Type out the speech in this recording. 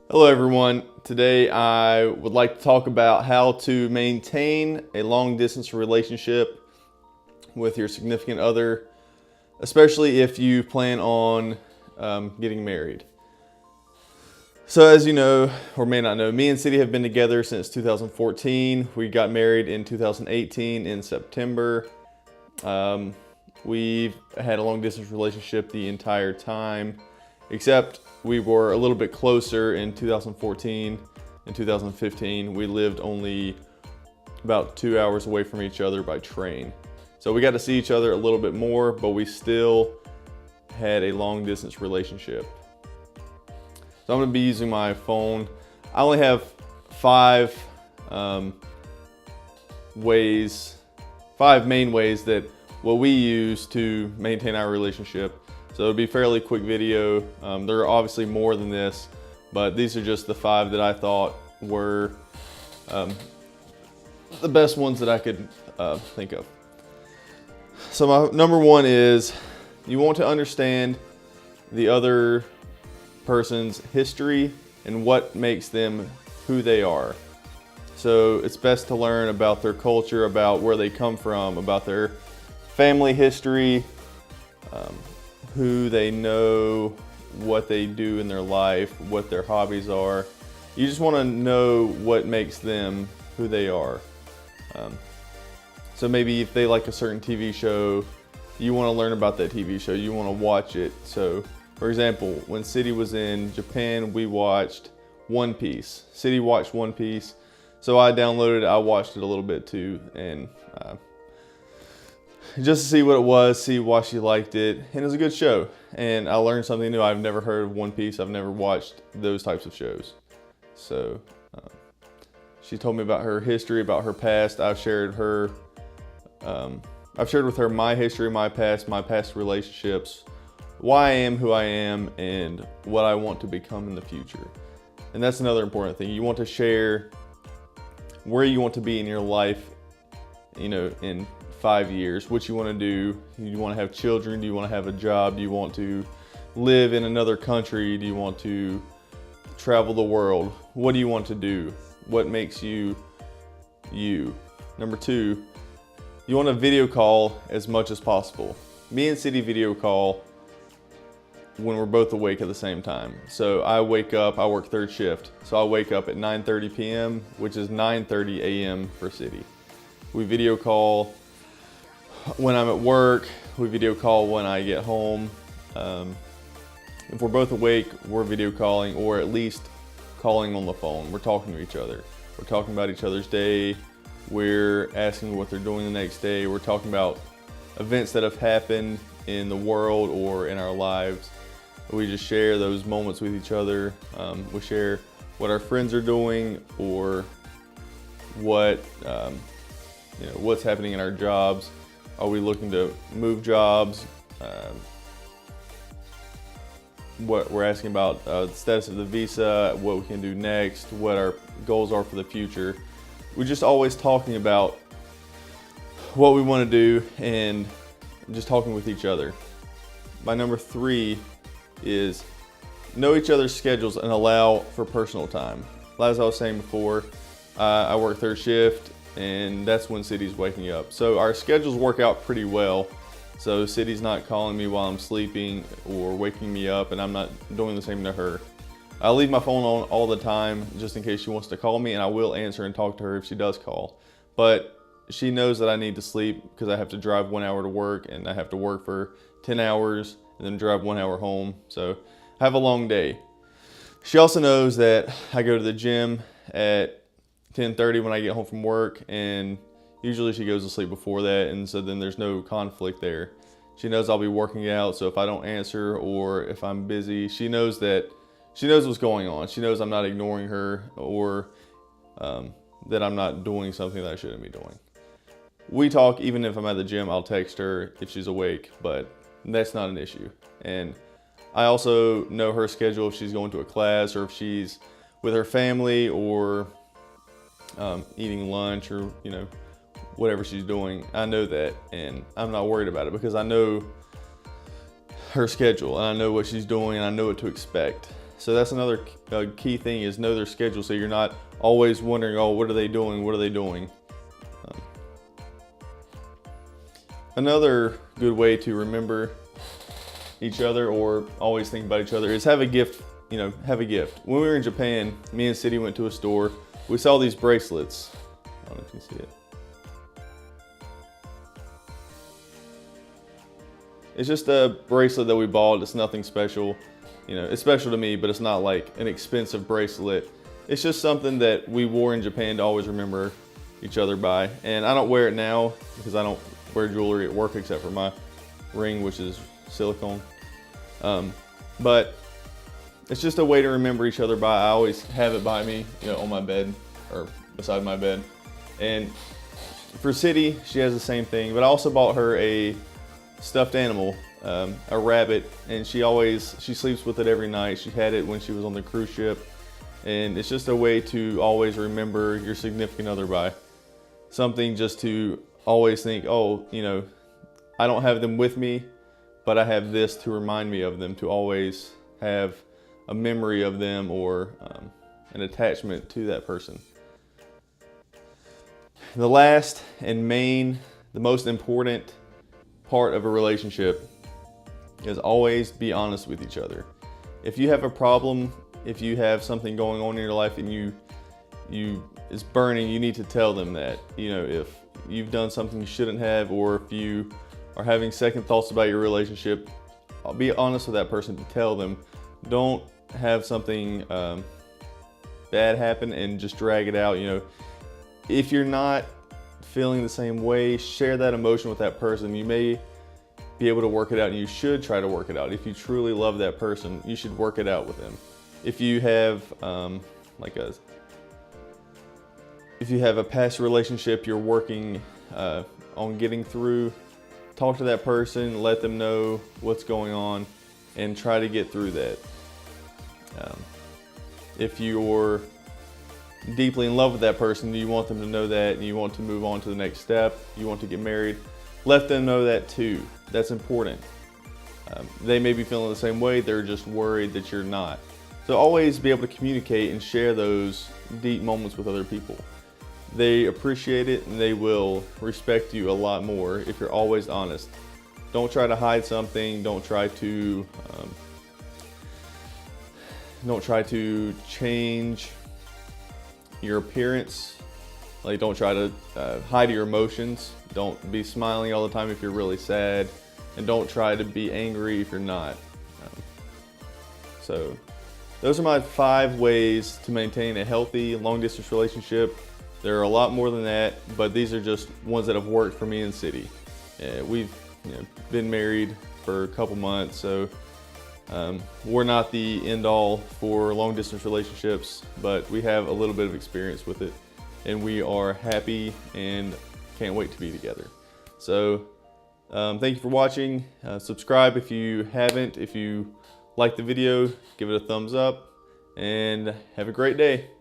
Hello everyone. Today I would like to talk about how to maintain a long distance relationship with your significant other, especially if you plan on getting married. So as you know, or may not know, me and Siti have been together since 2014. We got married in 2018 in September. We've had a long distance relationship the entire time, except we were a little bit closer in 2014 and 2015. We lived only about 2 hours away from each other by train. So we got to see each other a little bit more, but we still had a long distance relationship. So I'm going to be using my phone. I only have five main ways that we use to maintain our relationship. So it'll be a fairly quick video. There are obviously more than this, but these are just the five that I thought were the best ones that I could think of. So my number one is you want to understand the other person's history and what makes them who they are. So it's best to learn about their culture, about where they come from, about their family history, who they know, what they do in their life, what their hobbies are. You just want to know what makes them who they are. So maybe if they like a certain TV show, you want to learn about that TV show, you want to watch it. So for example, when Siti was in Japan, we watched One Piece. Siti watched One Piece, so I downloaded it, I watched it a little bit too, and just to see what it was, see why she liked it, and it was a good show. And I learned something new. I've never heard of One Piece. I've never watched those types of shows. So she told me about her history, about her past. I've shared with her my history, my past relationships, why I am who I am, and what I want to become in the future. And that's another important thing. You want to share where you want to be in your life, in 5 years, what you want to do. You want to have children? Do you want to have a job? Do you want to live in another country? Do you want to travel the world? What do you want to do? What makes you you? Number two, you want to video call as much as possible. Me and Siti video call when we're both awake at the same time. So I wake up, I work third shift, so I wake up at 9:30 p.m., which is 9:30 a.m. for Siti. We video call when I'm at work, we video call when I get home. If we're both awake, we're video calling, or at least calling on the phone. We're talking to each other. We're talking about each other's day. We're asking what they're doing the next day. We're talking about events that have happened in the world or in our lives. We just share those moments with each other. We share what our friends are doing, or what what's happening in our jobs. Are we looking to move jobs? What we're asking about the status of the visa, what we can do next, what our goals are for the future. We're just always talking about what we want to do and just talking with each other. My number three is know each other's schedules and allow for personal time. As I was saying before, I work third shift, and that's when Siti's waking up. So our schedules work out pretty well. So Siti's not calling me while I'm sleeping or waking me up, and I'm not doing the same to her. I leave my phone on all the time just in case she wants to call me, and I will answer and talk to her if she does call. But she knows that I need to sleep because I have to drive 1 hour to work, and I have to work for 10 hours and then drive 1 hour home. So I have a long day. She also knows that I go to the gym at 10:30 when I get home from work, and usually she goes to sleep before that, and so then there's no conflict there. She knows I'll be working out, so if I don't answer or if I'm busy, she knows what's going on. She knows I'm not ignoring her, or that I'm not doing something that I shouldn't be doing. We talk, even if I'm at the gym, I'll text her if she's awake, but that's not an issue. And I also know her schedule, if she's going to a class or if she's with her family, or eating lunch, or whatever she's doing. I know that, and I'm not worried about it because I know her schedule, and I know what she's doing, and I know what to expect. So that's another key thing, is know their schedule, so you're not always wondering, oh, what are they doing? What are they doing? Another good way to remember each other or always think about each other is have a gift. Have a gift. When we were in Japan, me and Siti went to a store. We saw these bracelets. I don't know if you can see it. It's just a bracelet that we bought. It's nothing special. It's special to me, but it's not like an expensive bracelet. It's just something that we wore in Japan to always remember each other by. And I don't wear it now because I don't wear jewelry at work except for my ring, which is silicone. But it's just a way to remember each other by. I always have it by me, on my bed or beside my bed. And for Siti, she has the same thing, but I also bought her a stuffed animal, a rabbit, and she sleeps with it every night. She had it when she was on the cruise ship, and it's just a way to always remember your significant other by. Something just to always think, oh, I don't have them with me, but I have this to remind me of them, to always have a memory of them or an attachment to that person. The last and the most important part of a relationship is always be honest with each other. If you have a problem, if you have something going on in your life and it's burning, you need to tell them that. If you've done something you shouldn't have, or if you are having second thoughts about your relationship, I'll be honest with that person to tell them. Don't have something bad happen and just drag it out. If you're not feeling the same way, share that emotion with that person. You may be able to work it out, and you should try to work it out. If you truly love that person, you should work it out with them. If you have if you have a past relationship you're working on getting through, talk to that person, let them know what's going on, and try to get through that. If you're deeply in love with that person, you want them to know that, and you want to move on to the next step, you want to get married, let them know that too. That's important. They may be feeling the same way, they're just worried that you're not. So always be able to communicate and share those deep moments with other people. They appreciate it, and they will respect you a lot more if you're always honest. Don't try to hide something. Don't try to change your appearance. Don't try to hide your emotions. Don't be smiling all the time if you're really sad, and don't try to be angry if you're not. So those are my 5 ways to maintain a healthy long-distance relationship. There are a lot more than that, but these are just ones that have worked for me and Siti. We've been married for a couple months, so we're not the end-all for long-distance relationships, but we have a little bit of experience with it, and we are happy and can't wait to be together. So thank you for watching. Subscribe if you haven't. If you like the video, give it a thumbs up, and have a great day.